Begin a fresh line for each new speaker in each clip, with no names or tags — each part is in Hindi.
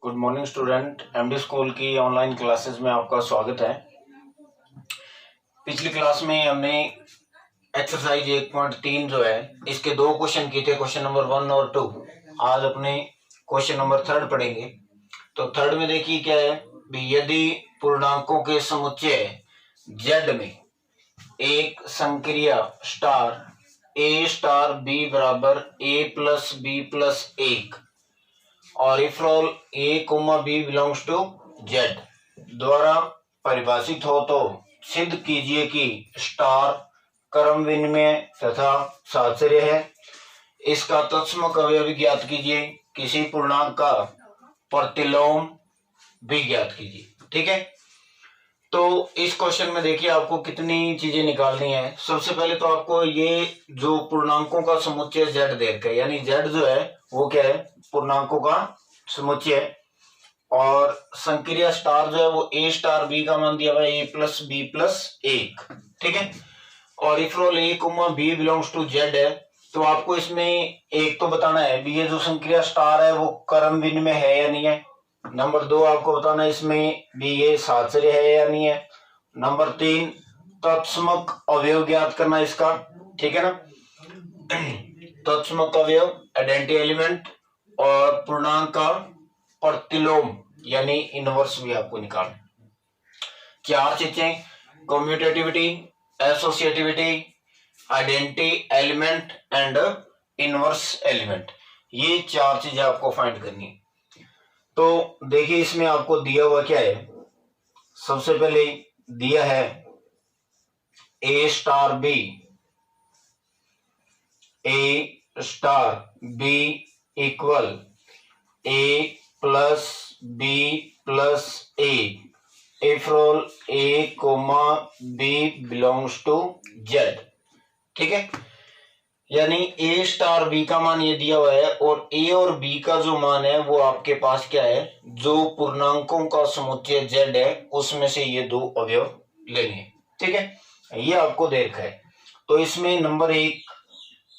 Good morning student. MD school की ऑनलाइन क्लासेस में आपका स्वागत है। पिछली क्लास में हमने एक्सरसाइज 1.3 जो है इसके दो क्वेश्चन किए थे, क्वेश्चन नंबर 1 और 2। आज अपने क्वेश्चन नंबर 3 पढ़ेंगे। तो थर्ड में देखिए क्या है भी, यदि पूर्णांकों के समुच्चय z में एक संक्रिया स्टार a स्टार b बराबर a प्लस बी प्लस 1 और if all a comma b belongs to z द्वारा परिभाषित हो तो सिद्ध कीजिए कि स्टार क्रम विनिमय तथा साहचर्य है। इसका तत्समक अवयव ज्ञात कीजिए। किसी पूर्णांक का प्रतिलोम भी ज्ञात कीजिए। ठीक है, तो इस क्वेश्चन में देखिए आपको कितनी चीजें निकालनी है। सबसे पहले तो आपको ये जो पूर्णांकों का समुच्चय z दे रखा है, यानी z जो है वो क्या है, पूर्णांकों का समुच्चय, और संक्रिया स्टार जो है वो a स्टार b का मान दिया हुआ है a प्लस बी प्लस 1। ठीक है, और इफ रोल a comma b belongs to z है तो आपको इसमें एक तो बताना है भी ये जो संक्रिया स्टार है वो क्रम विनिमय है या नहीं है। नंबर 2 आपको बताना है इसमें भी ये साहचर्य है या नहीं है। नंबर 3 तत्समक अवयव ज्ञात करना इसका। ठीक है ना, तत्समक अवयव आइडेंटिटी एलिमेंट, और पूर्णांक का प्रतिलोम यानी इनवर्स भी आपको निकालना। 4 चीजें, commutativity, associativity, identity element and inverse element, ये 4 चीजें आपको फाइंड करनी है। तो देखिए इसमें आपको दिया हुआ क्या है। सबसे पहले दिया है a star b, a star b equal a plus b plus a if रोल a comma b belongs to z। ठीक है, यानी a स्टार b का मान ये दिया हुआ है और a और b का जो मान है वो आपके पास क्या है, जो पूर्णांकों का समुच्चय z है उसमें से ये दो अवयव लेने हैं। ठीक है, ये आपको दे रखा है। तो इसमें नंबर 1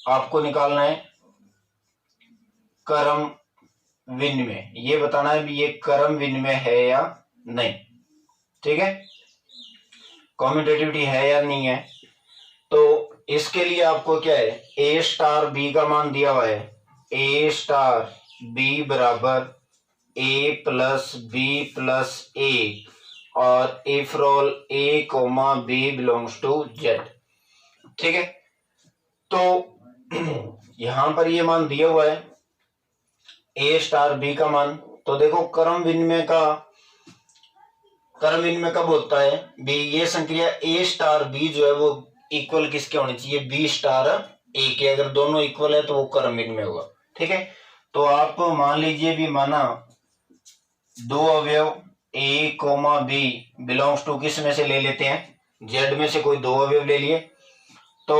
आपको निकालना है क्रम विनिमय। ये बताना है भी ये क्रम विनिमय है या नहीं। ठीक है, कम्यूटेटिविटी है या नहीं है। तो इसके लिए आपको क्या है, a स्टार b का मान दिया हुआ है a स्टार b बराबर a प्लस बी प्लस 1 और इफ रोल a comma b belongs to z। ठीक है, तो यहां पर ये मान दिया हुआ है a स्टार b का मान। तो देखो क्रम विनिमय कब होता है भी, ये संक्रिया a स्टार b जो है वो इक्वल किसके होनी चाहिए, b स्टार a के। अगर दोनों इक्वल है तो वो क्रम विनिमय होगा। ठीक है, तो आप मान लीजिए भी माना दो अवयव a comma b belongs to किस में से ले लेते हैं, z में से कोई दो अवयव ले लिए। तो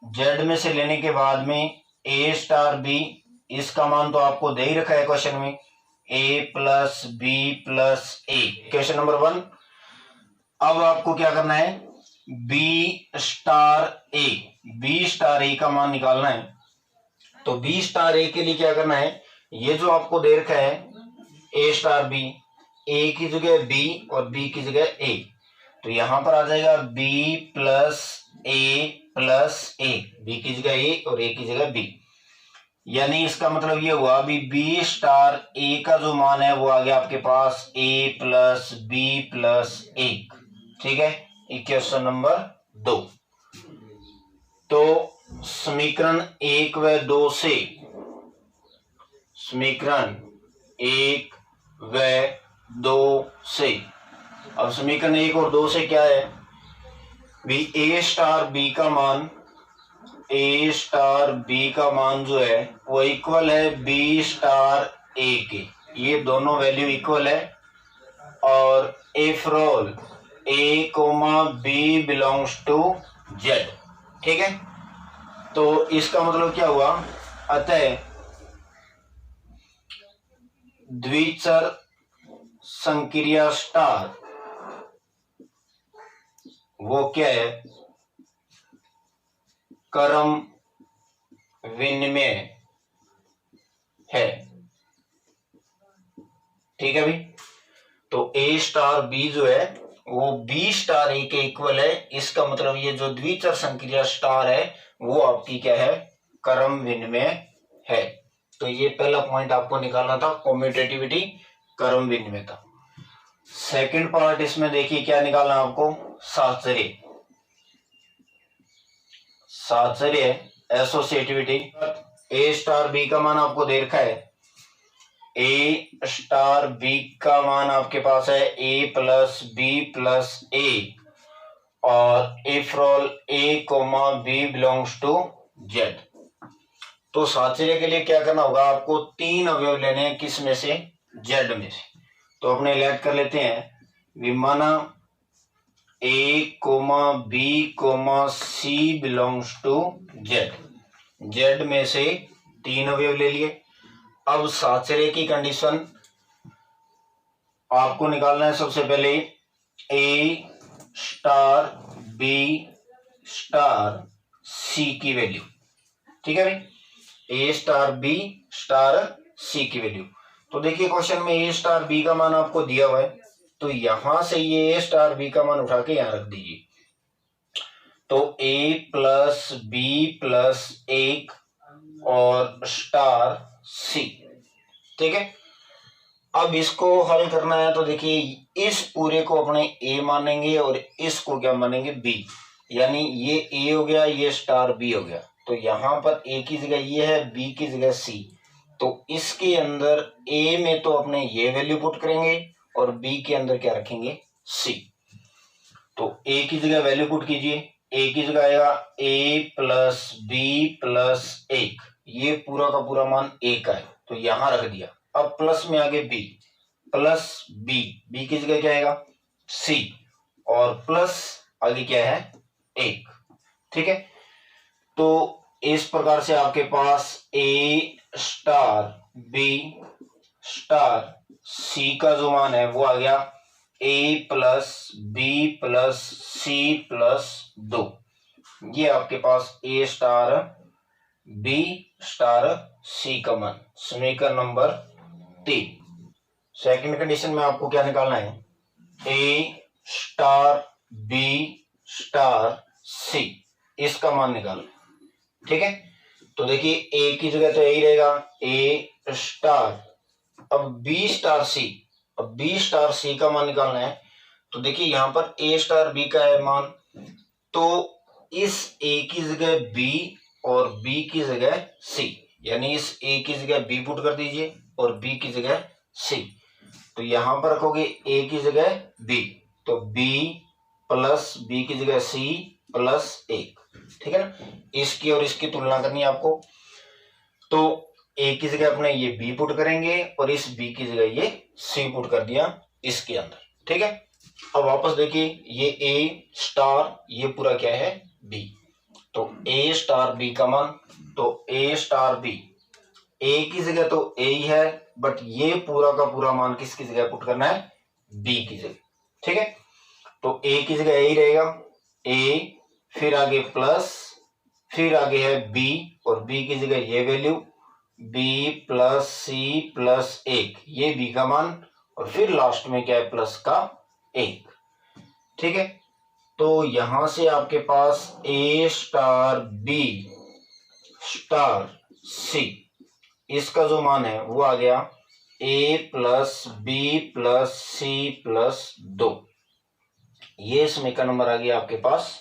z में से लेने के बाद में a स्टार b, इसका मान तो आपको दे ही रखा है क्वेश्चन में a plus B plus 1, question number 1। अब आपको क्या करना है, b स्टार a का मान निकालना है। तो b स्टार a के लिए क्या करना है, ये जो आपको दे रखा है a स्टार b, a की जगह b और b की जगह a, तो यहां पर आ जाएगा b प्लस a, b की जगह a और a की जगह b। यानी इसका मतलब ये हुआ अभी b स्टार a का जो मान है वो आ गया आपके पास a प्लस बी प्लस 1। ठीक है, क्वेश्चन नंबर 2। तो समीकरण 1 व 2 से, समीकरण 1 व 2 से, अब समीकरण 1 और 2 से क्या है भी, a स्टार b का मान, a स्टार b का मान जो है वो इक्वल है b स्टार a के। ये दोनों वैल्यू इक्वल है। और इफ रोल a comma b belongs to z। ठीक है, तो इसका मतलब क्या हुआ, अतः द्विचर संक्रिया स्टार वो क्या है, क्रम विनिमय है। ठीक है भाई। तो ए स्टार बी जो है वो बी स्टार ए के इक्वल है, इसका मतलब ये जो द्विचर संक्रिया स्टार है वो आपकी क्या है, क्रम विनिमय है। तो ये पहला पॉइंट आपको निकालना था, कम्यूटेटिविटी क्रम विनिमय था। सेकंड पार्ट इसमें देखिए क्या निकालना आपको, साहचर्य। साहचर्य एसोसिएटिविटी। ए स्टार बी का मान आपको दे रखा है, ए स्टार बी का मान आपके पास है A plus B plus A, और इफ रोल A comma B belongs to Z. तो साहचर्य के लिए क्या करना होगा, आपको 3 अवयव लेने हैं, किस में से, जेड में से। तो अपने लेट कर लेते हैं, विमाना A comma B comma C belongs to Z, Z में से 3 अवयव ले लिए। अब साहचर्य की कंडीशन आपको निकालना है, सबसे पहले ए स्टार बी स्टार सी की वैल्यू, ठीक है भाई, ए स्टार बी स्टार सी की वैल्यू। तो देखिए क्वेश्चन में ए स्टार बी का मान आपको दिया हुआ है, तो यहां से ये ए स्टार बी का मान उठा के यहां रख दीजिए। तो ए प्लस बी प्लस 1 और स्टार सी, ठीक है। अब इसको हल करना है, तो देखिए इस पूरे को अपने ए मानेंगे और इसको क्या मानेंगे, बी, यानी ये ए हो गया, ये स्टार बी हो गया। तो यहां पर ए की जगह ये है, बी की जगह सी। तो इसके अंदर ए में तो अपने ये वैल्यू पुट करेंगे और बी के अंदर क्या रखेंगे, सी। तो ए की जगह वैल्यू पुट कीजिए, ए की जगह आएगा ए प्लस बी प्लस 1, ये पूरा का पूरा मान ए का है, तो यहां रख दिया। अब प्लस में आगे बी, प्लस बी, बी की जगह क्या आएगा, सी, और प्लस आगे क्या है, 1, ठीक है। तो इस प्रकार से आपके पास A star B star C का जो मान है वो आ गया A plus B plus C plus 2। ये आपके पास A star B star C का मान, समीकरण नंबर 3। सेकंड कंडीशन में आपको क्या निकालना है, ए स्टार बी स्टार सी, इसका मान निकालना, ठीक है। तो देखिए ए की जगह तो यही रहेगा ए स्टार, अब बी स्टार सी, अब बी स्टार सी का मान निकालना है। तो देखिए यहां पर ए स्टार बी का है मान, तो इस ए की जगह बी और बी की जगह सी, यानी इस ए की जगह बी पुट कर दीजिए और बी की जगह सी। तो यहां पर रखोगे ए की जगह बी, तो बी प्लस बी की जगह सी प्लस 1, ठीक है ना। इसकी और इसकी तुलना करनी है आपको, तो ए की जगह अपने ये बी पुट करेंगे और इस बी की जगह ये सी पुट कर दिया इसके अंदर, ठीक है। अब वापस देखिए ये ए स्टार, ये पूरा क्या है, बी। तो ए स्टार बी का मान, तो ए स्टार बी, ए की जगह तो ए ही है, बट ये पूरा का पूरा मान किसकी जगह पुट करना है, बी की जगह, ठीक है। तो ए की जगह ए ही रहेगा, ए, फिर आगे प्लस, फिर आगे है बी और बी की जगह ये value B plus C plus 1, ये बी का मान, और फिर लास्ट में क्या है, प्लस का 1, ठीक है। तो यहां से आपके पास A star B star C, इसका जो मान है वो आ गया A plus B plus C plus 2, ये समीकरण नंबर आ गया आपके पास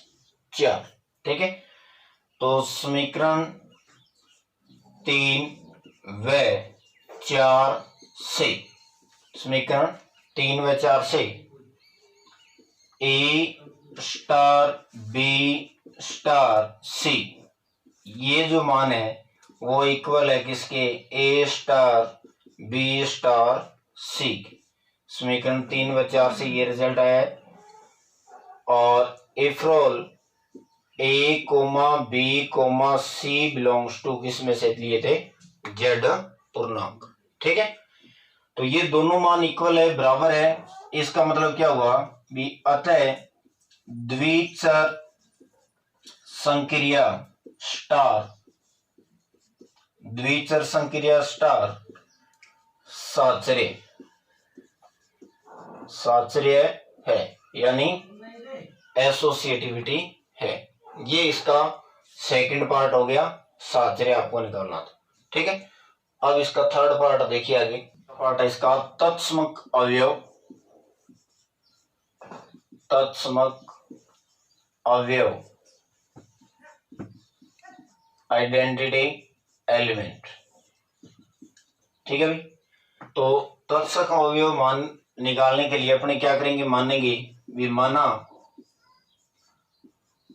4, ठीक है। तो समीकरण 3 व 4 से, समीकरण 3 व 4 से ए स्टार बी स्टार सी, ये जो मान है वो इक्वल है किसके, ए स्टार बी स्टार सी। समीकरण 3 व 4 से ये रिजल्ट आया है। और इफ रोल A comma B comma C belongs to, किस में से लिए थे, जेड पूर्णांक, ठीक है। तो ये दोनों मान इक्वल है, बराबर है, इसका मतलब क्या हुआ भी, अतः द्विचर संक्रिया स्टार, द्विचर संक्रिया स्टार साहचर्य, साहचर्य है, यानी एसोसिएटिविटी है। ये इसका सेकंड पार्ट हो गया, साहचर्य आपको निकालना था। ठीक है, अब इसका थर्ड पार्ट देखिए। आगे पार्ट है इसका तत्समक अवयव। तत्समक अवयव आइडेंटिटी एलिमेंट। ठीक है भाई, तो तत्समक अवयव मान निकालने के लिए अपने क्या करेंगे, मानेंगे विमाना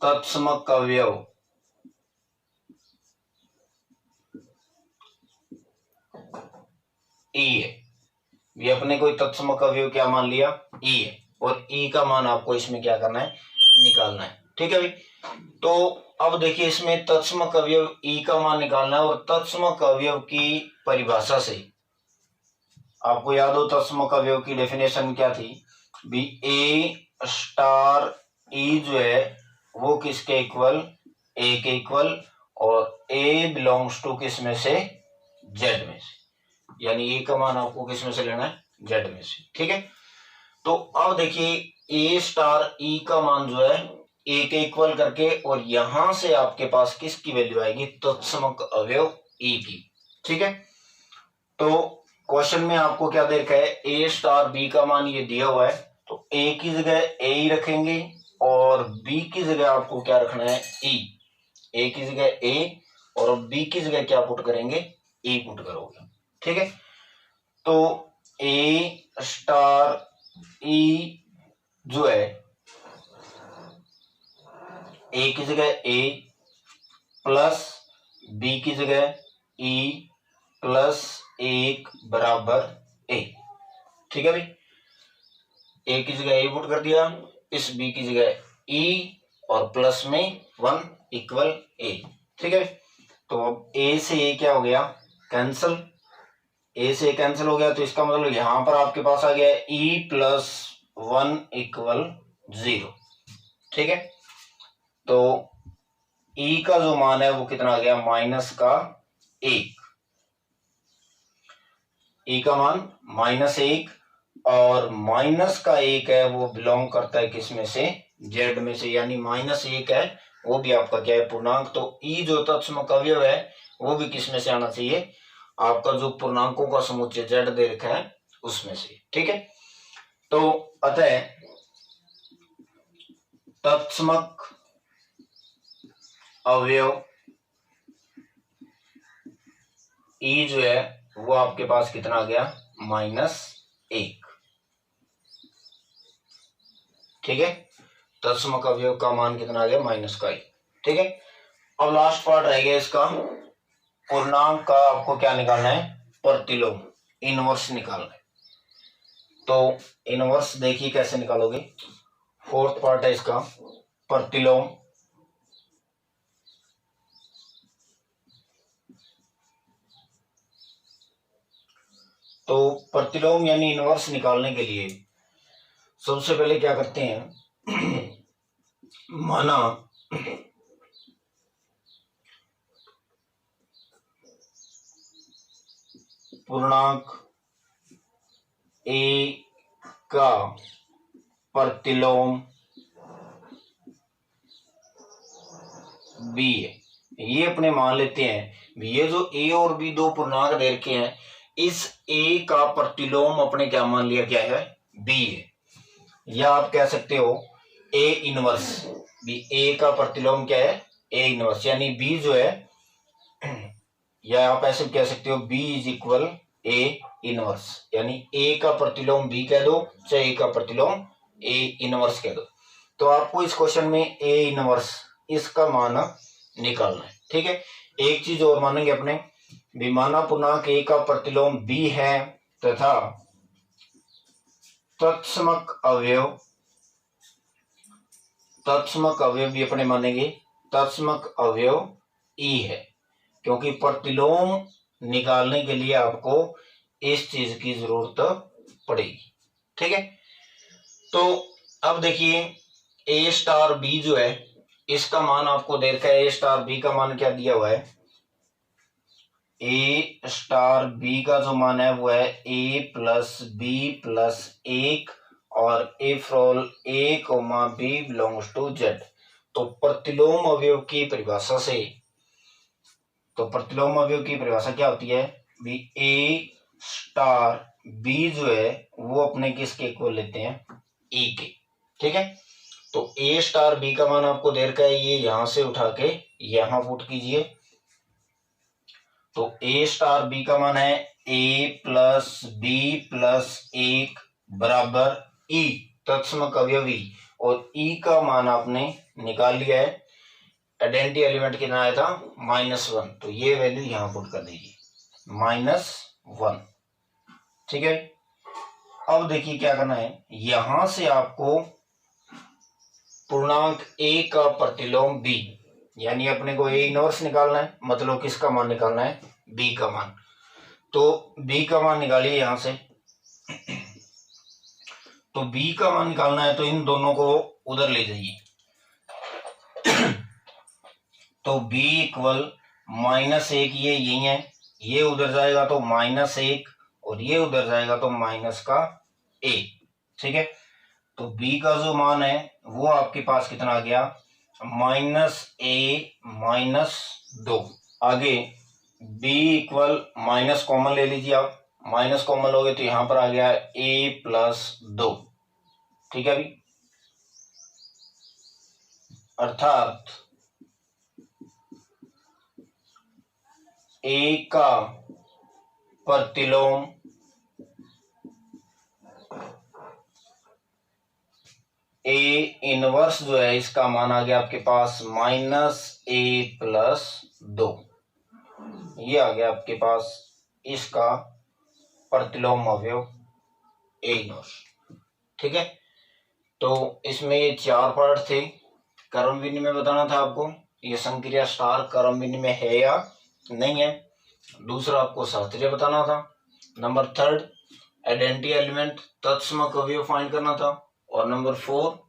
तत्समक अवयव ई है। ये अपने कोई तत्समक अवयव क्या मान लिया, ई है, और ई का मान आपको इसमें क्या करना है, निकालना है। ठीक है भाई, तो अब देखिए इसमें तत्समक अवयव ई का मान निकालना है, और तत्समक अवयव की परिभाषा से आपको याद हो तत्समक अवयव की डेफिनेशन क्या थी भी, ए स्टार ई जो है वो किसके इक्वल, ए के इक्वल, और ए बिलोंग्स टू किस में से, जेड में से, यानी ए का मान आपको किस में से लेना है, जेड में से। ठीक है, तो अब देखिए ए स्टार ई का मान जो है ए के इक्वल करके, और यहां से आपके पास किसकी वैल्यू आएगी, तत्समक अवयव ई की। ठीक है, तो क्वेश्चन में आपको क्या दे रखा है, ए स्टार बी का मान ये दिया हुआ है, तो ए की जगह ए ही रखेंगे, और बी की जगह आपको क्या रखना है, ई। ए की जगह ए और बी की जगह क्या पुट करेंगे, ई पुट करोगे। ठीक है, तो ए स्टार ई जो है ए की जगह ए प्लस बी की जगह ई प्लस एक बराबर ए। ठीक है भाई, ए की जगह ए पुट कर दिया, इस बी की जगह ई, और प्लस में 1 इक्वल ए। ठीक है, तो अब ए से ए क्या हो गया, कैंसल, ए से कैंसिल हो गया, तो इसका मतलब यहां पर आपके पास आ गया ई प्लस 1 इक्वल 0। ठीक है, तो ई का जो मान है वो कितना आ गया, माइनस का 1। ई का मान -1, और माइनस का 1 है वो बिलोंग करता है किस में से, जेड में से, यानी -1 है वो भी आपका क्या है, पूर्णांक। तो ई जो तत्समक अवयव है वो भी किस में से आना चाहिए, आपका जो पूर्णांकों का समुच्चय जेड दे रखा है उसमें से। ठीक है, तो अतः तत्समक अवयव ई जो है वो आपके पास कितना आ गया, -1। ठीक है, तत्समक अवयव का मान कितना आ गया, -1। ठीक है, अब लास्ट पार्ट रह गया इसका, पूर्णांक का आपको क्या निकालना है, प्रतिलोम, इनवर्स निकालना है। तो इनवर्स देखिए कैसे निकालोगे, फोर्थ पार्ट है इसका प्रतिलोम। तो प्रतिलोम यानी इनवर्स निकालने के लिए सबसे पहले क्या करते हैं, माना पूर्णांक ए का प्रतिलोम बी है, ये अपने मान लेते हैं। ये जो ए और बी दो पूर्णांक दे रखे हैं, इस ए का प्रतिलोम अपने क्या मान लिया गया है, बी है, या आप कह सकते हो ए इनवर्स बी। ए का प्रतिलोम क्या है, ए इनवर्स, यानी बी जो है, या आप ऐसे कह सकते हो B is equal A inverse, यानी ए का प्रतिलोम बी कह दो, चाहे ए का प्रतिलोम ए इनवर्स कह दो। तो आपको इस क्वेश्चन में ए इनवर्स इसका मान निकालना है। ठीक है, एक चीज और मानेंगे अपने, विमाना पूर्णांक ए का प्रतिलोम बी है, तथा तत्समक अवयव भी अपने मानेंगे, तत्समक अवयव ई है, क्योंकि प्रतिलोम निकालने के लिए आपको इस चीज की जरूरत पड़ेगी। ठीक है, तो अब देखिए ए स्टार बी जो है इसका मान आपको दे रखा है, ए स्टार बी का मान क्या दिया हुआ है, ए स्टार बी का जो मान है वो है ए प्लस बी प्लस 1 और इफ रोल A comma B belongs to Z. तो प्रतिलोम अवयव की परिभाषा से, तो प्रतिलोम अवयव की परिभाषा क्या होती है भी, ए स्टार बी जो है वो अपने किसके इक्वल लेते हैं, ई के। ठीक है, तो ए स्टार बी का मान आपको दे रखा है, ये यहां से उठा के यहां पुट कीजिए। तो ए स्टार बी का मान है ए प्लस बी प्लस एक बराबर ई तत्समक अवयवी, और ई का मान आपने निकाल लिया है। आइडेंटिटी एलिमेंट कितना आया था, -1, तो ये वैल्यू यहां पुट कर दीजिए, -1। ठीक है, अब देखिए क्या करना है, यहां से आपको पूर्णांक ए का प्रतिलोम बी, यानी अपने को ए इनवर्स निकालना है, मतलब किसका मान निकालना है, बी का मान। तो बी का मान निकालिए यहां से। तो बी का मान निकालना है तो इन दोनों को उधर ले जाइए। तो b इक्वल -1, ये यही है, ये उधर जाएगा तो -1, और ये उधर जाएगा तो माइनस का a। ठीक है, तो b का जो मान है वो आपके पास कितना आ गया, -a-2। आगे b इक्वल माइनस कॉमन ले लीजिए आप, माइनस कॉमन लोगे तो यहां पर आ गया a+2। ठीक है अभी, अर्थात ए का प्रतिलोम ए इनवर्स जो है इसका मान आ गया आपके पास -a+2। ये आ गया आपके पास इसका प्रतिलोम अवयव ए इनवर्स। ठीक है, तो इसमें ये 4 पार्ट थे। क्रम विनिमय बताना था आपको, ये संक्रिया स्टार क्रम विनिमय है या नहीं है। दूसरा आपको शास्त्रीय बताना था। नंबर 3 आइडेंटिटी एलिमेंट तत्समक अवयव फाइंड करना था। और नंबर 4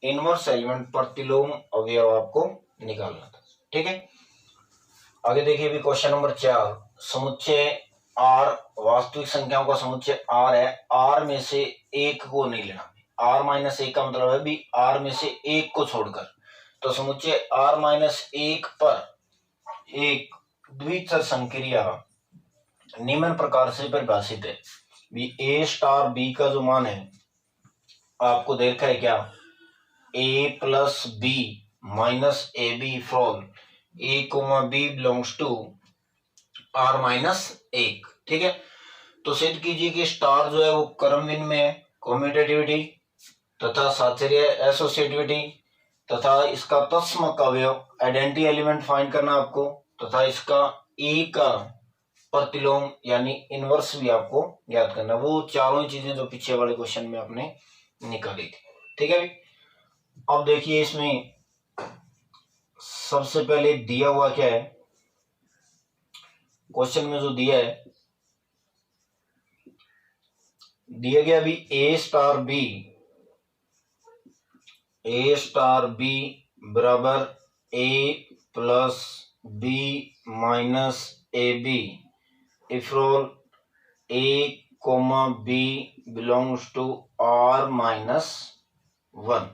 इनवर्स एलिमेंट प्रतिलोम अवयव आपको निकालना था। ठीक है, आगे देखिए भी क्वेश्चन नंबर 4, समुच्चय आर वास्तविक संख्याओं का समुच्चय आर है, आर में से एक को नहीं लेना। r-1 का मतलब है भी r में से एक को छोड़कर। तो समुच्चय r-1 पर एक द्विचर संक्रिया निम्न प्रकार से परिभाषित है भी, a स्टार b का जो मान है आपको दे रखा है क्या, a+b - ab from a, b belongs to r-1। ठीक है, तो सिद्ध कीजिए कि स्टार जो है वो क्रम विनिमय है, कम्यूटेटिविटी तथा साहचर्य एसोसिएटिविटी तथा इसका तत्समक अवयव आइडेंटिटी एलिमेंट फाइंड करना आपको, तथा इसका ए का प्रतिलोम यानी इनवर्स भी आपको याद करना। वो चारों चीजें जो पीछे वाले क्वेश्चन में आपने निकाली थी। ठीक है, अब देखिए इसमें सबसे पहले दिया हुआ क्या है, क्वेश्चन में जो दिया है, दिया गया भी a स्टार बी बराबर a+b - ab इफ रोल a, b belongs to r-1।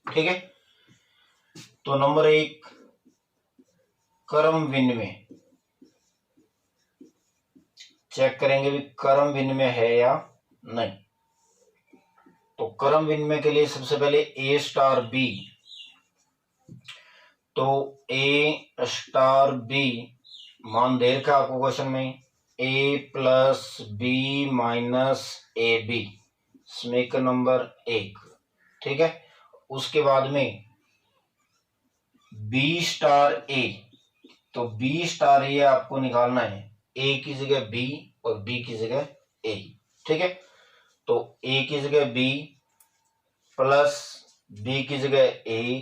ठीक है, तो नंबर 1 क्रम विनिमय चेक करेंगे भी क्रम विनिमय है या नहीं। तो क्रम विनिमय के लिए सबसे पहले a स्टार b, तो a स्टार b मान दे रखा आपको क्वेश्चन में a+b - ab, समीकरण नंबर 1। ठीक है, उसके बाद में b स्टार a, तो b स्टार a आपको निकालना है, a की जगह b और b की जगह a। ठीक है, तो a की जगह b प्लस b की जगह a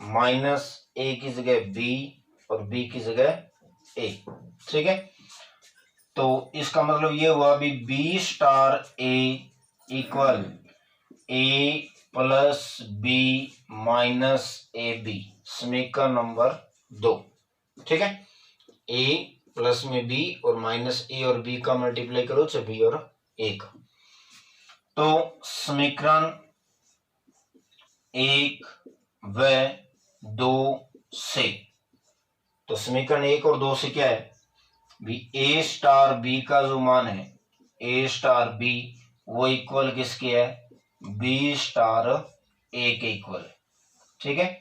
माइनस a की जगह b और b की जगह a। ठीक है, तो इसका मतलब ये हुआ भी b star a equal a+b - ab, समीकरण नंबर 2। ठीक है, a प्लस में b और माइनस a और b का मल्टीप्लाई करो, चाहे b और a का। तो समीकरण 1 व 2 से, तो समीकरण 1 और 2 से क्या है भी, ए स्टार बी का जो मान है ए स्टार बी वो इक्वल किसके है, बी स्टार ए के इक्वल, ठीक है।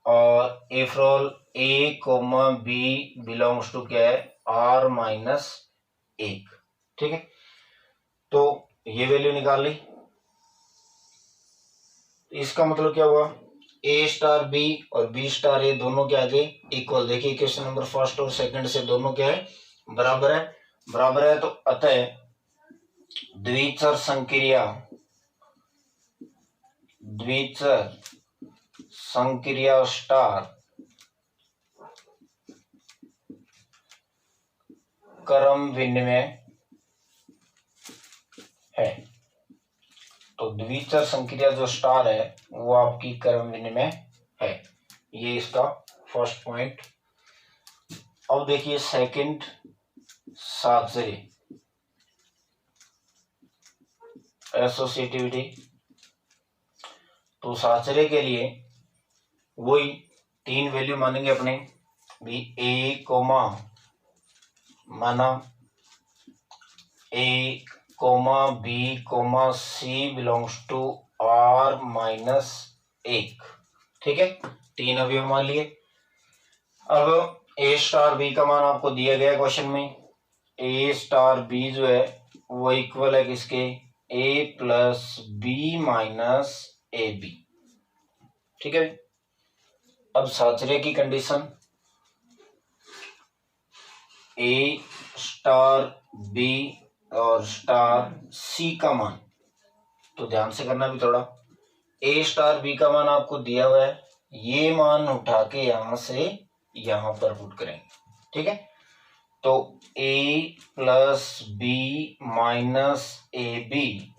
और इफ रोल A comma B belongs to क्या है, आर माइनस 1, ठीक है। तो ये वैल्यू निकाल ली, इसका मतलब क्या हुआ, ए स्टार बी और बी स्टार ए दोनों के आगे इक्वल। देखिए क्वेश्चन नंबर फर्स्ट और सेकंड से दोनों क्या है, बराबर है, बराबर है। तो अतः द्विचर संक्रिया, द्विचर संक्रिया स्टार क्रम विनिमय है। तो द्विचर संक्रिया जो स्टार है वो आपकी क्रम विनिमय है, ये इसका फर्स्ट पॉइंट। अब देखिए सेकंड, साचर्य, एसोसिएटिविटी। तो साचर्य के लिए वही 3 वैल्यू मानेंगे अपने भी, ए कोमा माना A comma B comma C belongs to R minus 1, ठीक है। 3 अवयव मान लिए। अब ए स्टार बी का मान आपको दिया गया क्वेश्चन में, ए स्टार बी जो है वो इक्वल है किसके, A plus B minus A B, ठीक है। अब साचर्य की कंडीशन, ए स्टार बी और स्टार सी का मान, तो ध्यान से करना भी थोड़ा, ए स्टार बी का मान आपको दिया हुआ है, ये मान उठा के यहां से यहां पर पुट करेंगे, ठीक है। तो A plus B minus A B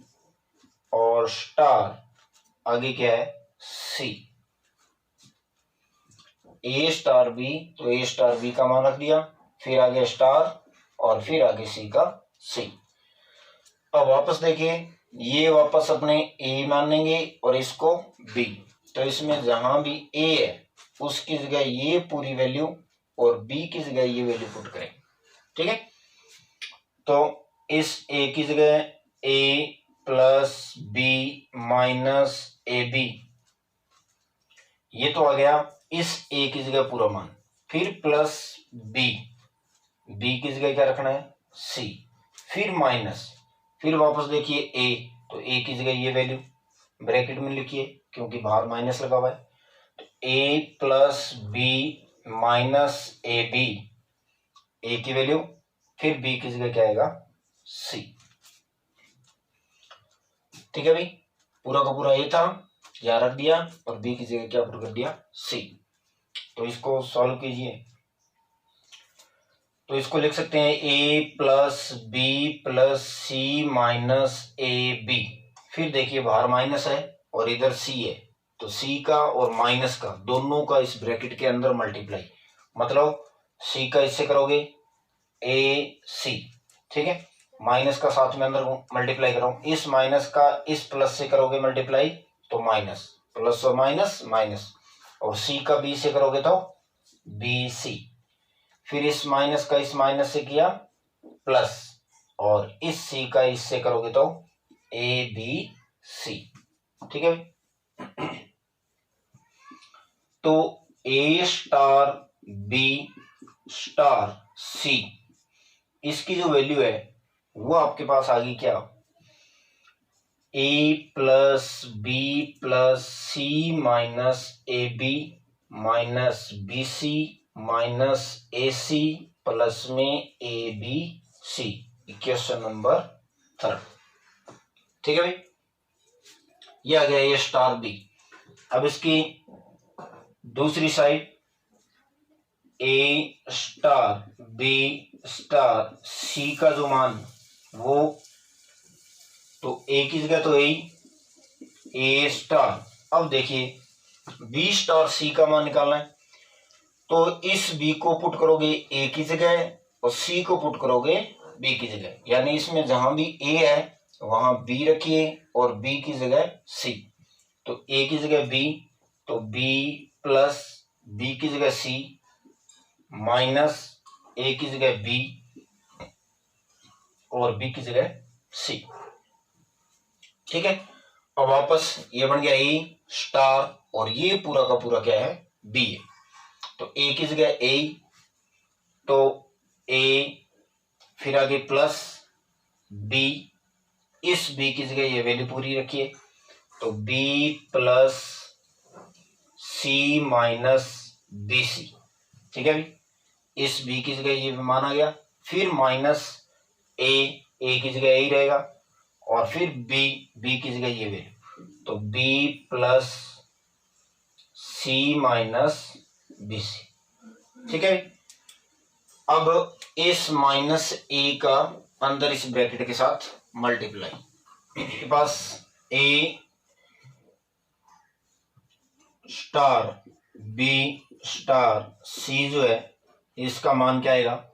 और स्टार आगे क्या है, सी, ए स्टार बी, तो ए स्टार बी का मान रख दिया, फिर आगे स्टार और फिर आगे सी का सी। अब वापस देखिए, ये वापस अपने ए मानेंगे और इसको बी, तो इसमें जहां भी ए है उसकी जगह ये पूरी वैल्यू और बी की जगह ये वैल्यू पुट करें, ठीक है। तो इस ए की जगह A plus B minus A B, ये तो आ गया, इस ए की जगह पूरा मान, फिर प्लस बी, बी की जगह क्या रखना है, सी, फिर माइनस, फिर वापस देखिए ए, तो ए की जगह ये वैल्यू ब्रैकेट में लिखिए क्योंकि बाहर माइनस लगा हुआ है, तो A plus B minus A B, A की वैल्यू, फिर बी की जगह क्या आएगा, सी, ठीक है भाई। पूरा का पूरा ए था, यहां रख दिया और बी की जगह क्या पुट कर दिया, सी। तो इसको सॉल्व कीजिए, तो इसको लिख सकते हैं A plus B plus C minus A B, फिर देखिए बाहर माइनस है और इधर सी है, तो सी का और माइनस का दोनों का इस ब्रैकेट के अंदर मल्टीप्लाई, मतलब सी का इससे करोगे ए सी, ठीक है, माइनस का साथ में अंदर मल्टीप्लाई करो, इस माइनस का इस प्लस से करोगे मल्टीप्लाई तो माइनस, प्लस और माइनस माइनस, और सी का बी से करोगे तो बी सी, फिर इस माइनस का इस माइनस से किया प्लस, और इस सी का इससे करोगे तो ए बी सी, ठीक है। तो A star B star C, इसकी जो वैल्यू है वो आपके पास आ गई क्या, A plus B plus C minus A B minus B C minus A C plus में A B C, question number 3, ठीक है भाई। ये आ गया ए स्टार बी। अब इसकी दूसरी साइड, ए स्टार बी स्टार सी का जो मान वो, तो ए की जगह तो ए स्टार, अब देखिए बी स्टार सी का मान निकालना है, तो इस बी को पुट करोगे ए की जगह और सी को पुट करोगे बी की जगह, यानी इसमें जहां भी ए है वहां बी रखिए और बी की जगह सी। तो ए की जगह बी, तो बी प्लस बी की जगह सी माइनस ए की जगह बी और बी की जगह सी। ठीक है, अब वापस ये बन गया ए स्टार और ये पूरा का पूरा क्या है, बी है। तो ए की जगह ए, तो ए फिर आगे प्लस बी, इस बी की जगह ये वैल्यू पूरी रखिए, तो B plus C minus B सी। ठीक है भाई, इस बी की जगह ये मान आ गया, फिर माइनस ए की जगह ए ही रहेगा और फिर बी की जगह ये वैल्यू, तो B plus C minus B सी। ठीक है, अब इस माइनस ए का अंदर इस ब्रैकेट के साथ मल्टीप्लाई, के पास ए स्टार बी स्टार सी जो है इसका मान क्या आएगा,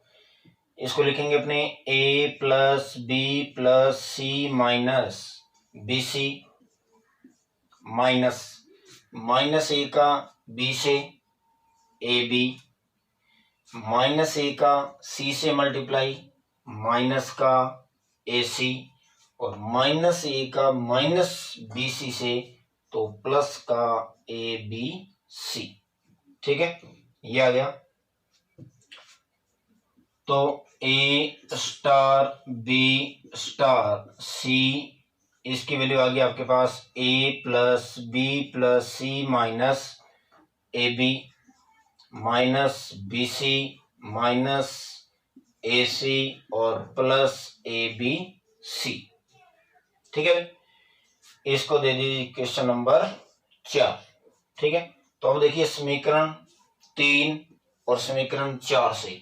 इसको लिखेंगे अपने ए plus C minus B C, minus ए का बी से ए बी, माइनस ए का सी से मल्टीप्लाई माइनस का ए सी, और माइनस ए का माइनस बी सी से तो प्लस का ए बी सी। ठीक है, ये आ गया। तो A star B star C, इसकी वैल्यू आ गई आपके पास A plus C minus A B minus B C minus A C और प्लस ए बी सी। ठीक है, इसको दे दीजिए क्वेश्चन नंबर 4। ठीक है, तो अब देखिए समीकरण 3 और समीकरण 4 से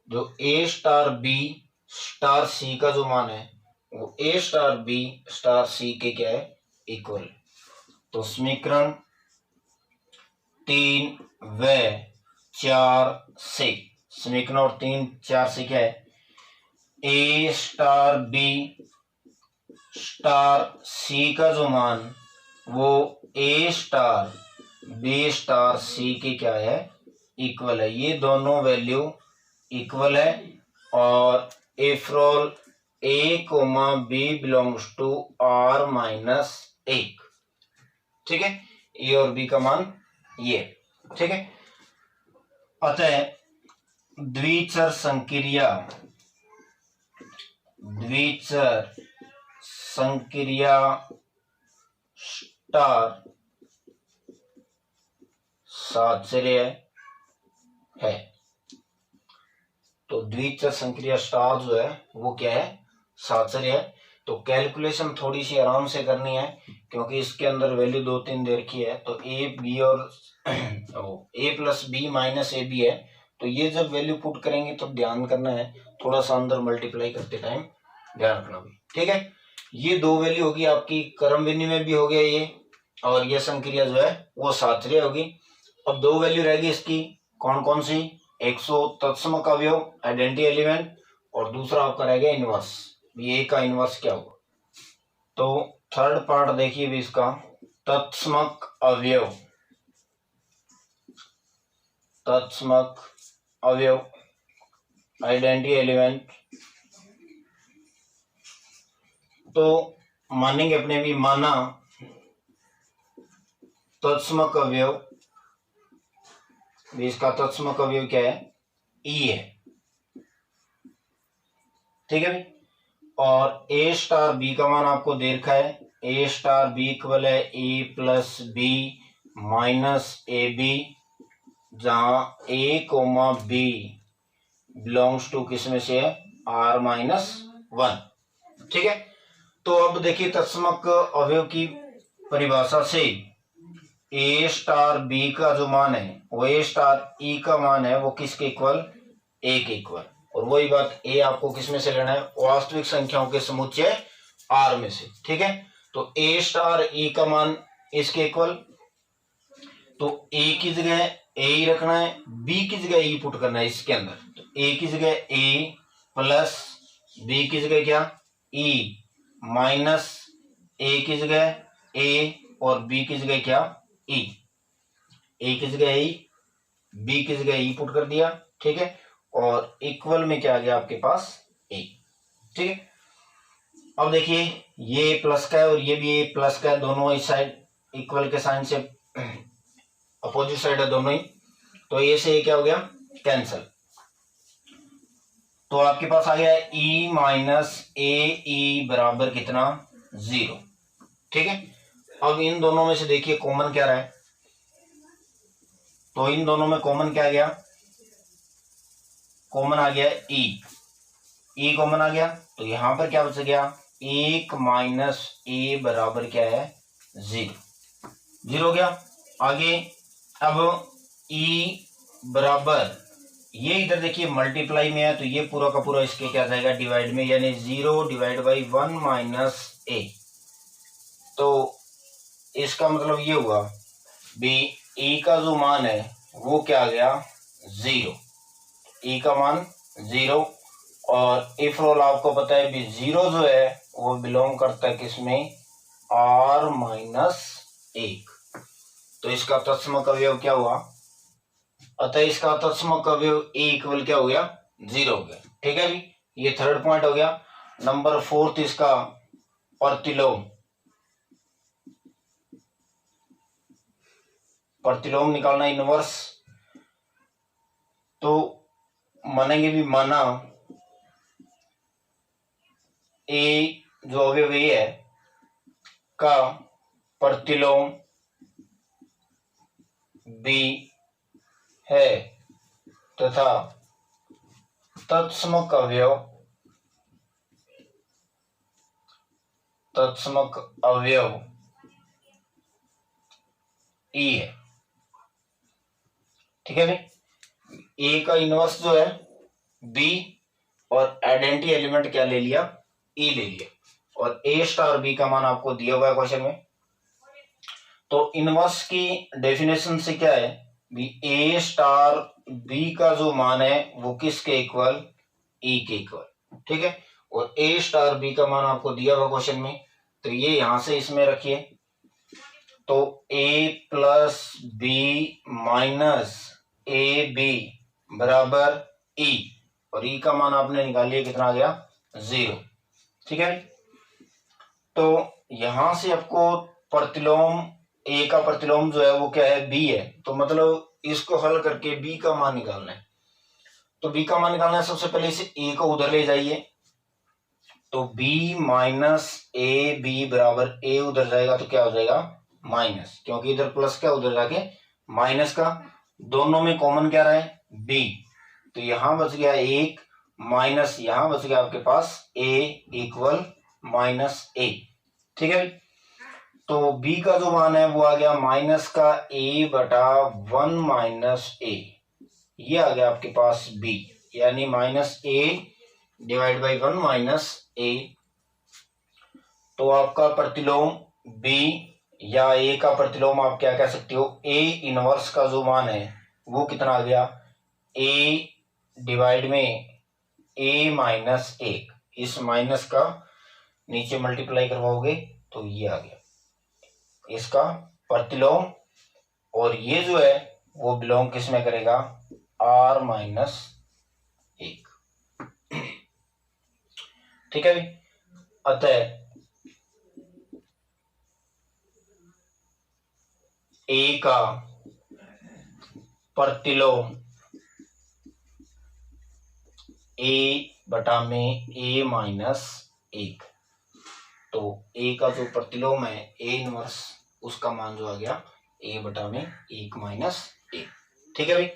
जो ए स्टार बी स्टार सी का जो मान है वो ए स्टार बी स्टार सी के क्या है, इक्वल। तो समीकरण 3 व 4 से, समीकरण और 3 4 से क्या है, ए स्टार बी स्टार सी का जो मान वो ए स्टार बी स्टार सी के क्या है, इक्वल है। ये दोनों वैल्यू इक्वल है और इफ रोल A comma B belongs to R minus 1। ठीक है, ए और बी का मान ये। ठीक है, अतः द्विचर संक्रिया स्टार साचर्य है। तो द्विचर संक्रिया स्टार जो है वो क्या है, साचर्य है। तो कैलकुलेशन थोड़ी सी आराम से करनी है क्योंकि इसके अंदर वैल्यू 2-3 दे रखी है। तो ए बी और A plus B minus A B है, तो ये जब वैल्यू पुट करेंगे तो ध्यान करना है, थोड़ा सा अंदर मल्टीप्लाई करते टाइम ध्यान रखना भी। ठीक है, ये दो वैल्यू होगी आपकी, क्रम विनिमय भी हो गया ये, और ये संक्रिया जो है वो साचर्य होगी। अब दो वैल्यू रहेगी इसकी, कौन कौन सी, एक सौ तत्समक अवयव आइडेंटिटी एलिमेंट और दूसरा आपका रहेगा इनवर्स। ये का इनवर्स क्या होगा, तो थर्ड पार्ट देखिए भी इसका, तत्समक अवयव आइडेंटिटी एलिमेंट। तो मानेंगे अपने भी, माना तत्समक अवयव, इसका तत्समक अवयव क्या है, ई है। ठीक है भाई, और ए स्टार बी का मान आपको दे रखा है, ए स्टार बी इक्वल है A plus B minus A B, जहां A comma B belongs to किस में से है, आर माइनस 1। ठीक है, तो अब देखिए तत्समक अवयव की परिभाषा से ए स्टार बी का जो मान है वो ए स्टार ई का मान है वो किसके इक्वल, ए के इक्वल। और वही बात, ए आपको किस में से लेना है, वास्तविक संख्याओं के समुच्चय आर में से। ठीक है, तो ए स्टार ई का मान इसके इक्वल, तो ए की जगह ए ही रखना है, बी की जगह ई पुट करना है इसके अंदर। तो ए की जगह ए प्लस बी की जगह क्या, ई माइनस ए की जगह ए और बी की जगह क्या ई, ए की जगह ई, बी की जगह ई पुट कर दिया, ठीक है, और इक्वल में क्या आ गया आपके पास ए, ठीक है। अब देखिए ये प्लस का है और ये भी ए प्लस का है, दोनों इस साइड इक्वल के साइन से अपोजिट साइड है दोनों ही, तो ए से ए क्या हो गया कैंसल, तो आपके पास आ गया ई माइनस ए ई बराबर कितना 0, ठीक है। अब इन दोनों में से देखिए कॉमन क्या रहा है, तो इन दोनों में कॉमन क्या आ गया, कॉमन आ गया ई कॉमन आ गया, तो यहां पर क्या बच गया 1 माइनस ए बराबर क्या है 0 हो गया। आगे अब ई बराबर, ये इधर देखिए मल्टीप्लाई में है तो ये पूरा का पूरा इसके क्या जाएगा डिवाइड में, यानी 0 डिवाइड बाई 1 माइनस ए, तो इसका मतलब ये हुआ भी ई का जो मान है वो क्या आ गया 0, ई का मान 0, और इफ रोल आपको पता है भी 0 जो है वो बिलोंग करता है किसमें r माइनस 1, तो इसका तत्समक अवयव क्या हुआ, अतः इसका तत्समक अवयव ए इक्वल क्या हो गया 0 हो गया, ठीक है जी। ये थर्ड पॉइंट हो गया। नंबर 4 इसका प्रतिलोम, प्रतिलोम निकालना इनवर्स, तो मानेंगे भी माना ए जो अवयव ए है का प्रतिलोम बी है तथा तत्समक अवयव ई है, ठीक है भाई। ए का इनवर्स जो है बी और आइडेंटिटी एलिमेंट क्या ले लिया ई ले लिया, और ए स्टार बी का मान आपको दिया हुआ है क्वेश्चन में, तो इनवर्स की डेफिनेशन से क्या है भी ए स्टार बी का जो मान है वो किसके इक्वल ई के इक्वल, ठीक है, और ए स्टार बी का मान आपको दिया हुआ क्वेश्चन में, तो ये यहां से इसमें रखिए, तो A plus B minus A B बराबर ई, और ई का मान आपने निकालिए कितना आ गया 0, ठीक है। तो यहां से आपको प्रतिलोम ए का प्रतिलोम जो है वो क्या है बी है, तो मतलब इसको हल करके बी का मान निकालना है, तो बी का मान निकालना है सबसे पहले इसे ए को उधर ले जाइए, तो बी माइनस ए बी बराबर ए उधर जाएगा तो क्या हो जाएगा माइनस, क्योंकि इधर प्लस का उधर जाके माइनस का, दोनों में कॉमन क्या रहा है बी, तो यहां बच गया 1 माइनस यहां बच गया आपके पास ए इक्वल माइनस ए, ठीक है। तो b का जो मान है वो आ गया माइनस का a बटा 1 माइनस ए, ये आ गया आपके पास b, यानी minus a divide by 1 minus A, तो आपका प्रतिलोम b या a का प्रतिलोम आप क्या कह सकते हो a इनवर्स का जो मान है वो कितना आ गया a डिवाइड में a माइनस 1, इस माइनस का नीचे मल्टीप्लाई करवाओगे तो ये आ गया इसका प्रतिलोम, और ये जो है वो बिलोंग किस में करेगा r माइनस 1, ठीक है भाई। अतः a का प्रतिलोम a बटा में a माइनस 1, तो a का जो प्रतिलोम है a इनवर्स उसका मान जो आ गया a बटा में 1 माइनस 1, ठीक है भाई।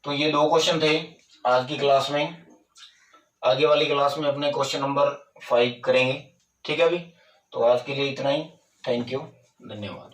तो ये 2 क्वेश्चन थे आज की क्लास में, आगे वाली क्लास में अपने क्वेश्चन नंबर 5 करेंगे, ठीक है भाई। तो आज के लिए इतना ही, थैंक यू, धन्यवाद।